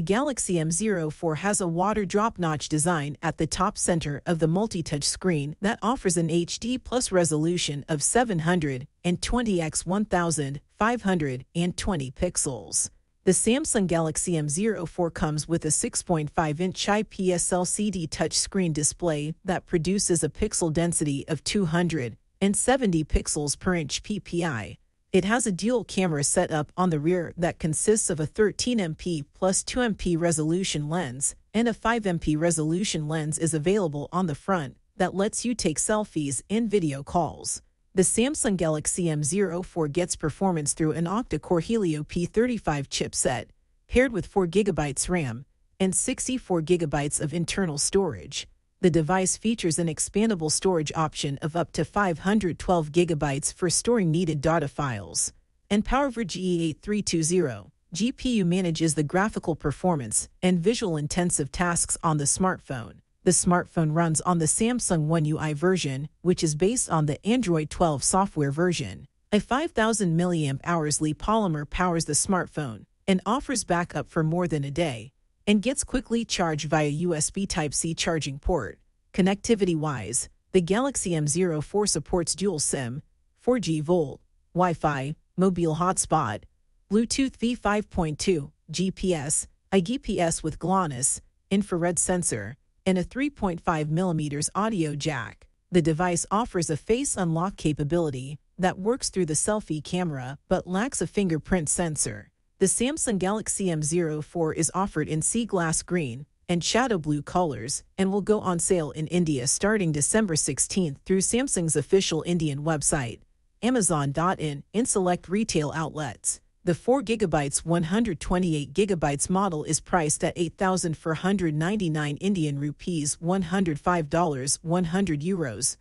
The Galaxy M04 has a water drop notch design at the top center of the multi-touch screen that offers an HD plus resolution of 720 x 1520 pixels. The Samsung Galaxy M04 comes with a 6.5-inch IPS LCD touchscreen display that produces a pixel density of 270 pixels per inch PPI. It has a dual camera setup on the rear that consists of a 13MP plus 2MP resolution lens, and a 5MP resolution lens is available on the front that lets you take selfies and video calls. The Samsung Galaxy M04 gets performance through an octa-core Helio P35 chipset, paired with 4GB RAM and 64GB of internal storage. The device features an expandable storage option of up to 512GB for storing needed data files. And PowerVer GE8320 GPU manages the graphical performance and visual-intensive tasks on the smartphone. The smartphone runs on the Samsung One UI version, which is based on the Android 12 software version. A 5000 mAh polymer powers the smartphone and offers backup for more than a day, and gets quickly charged via USB Type-C charging port. Connectivity-wise, the Galaxy M04 supports dual SIM, 4G VoLTE, Wi-Fi, mobile hotspot, Bluetooth V5.2, GPS, IGPS with GLONASS, infrared sensor, and a 3.5mm audio jack. The device offers a face unlock capability that works through the selfie camera but lacks a fingerprint sensor. The Samsung Galaxy M04 is offered in sea glass green and shadow blue colors and will go on sale in India starting December 16th through Samsung's official Indian website, Amazon.in, and select retail outlets. The 4GB 128GB model is priced at 8,499 Indian rupees $105 100 euros,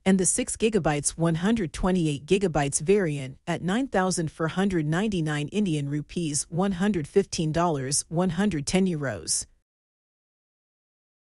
and the 6GB 128GB variant at 9,499 Indian rupees $115 110 euros.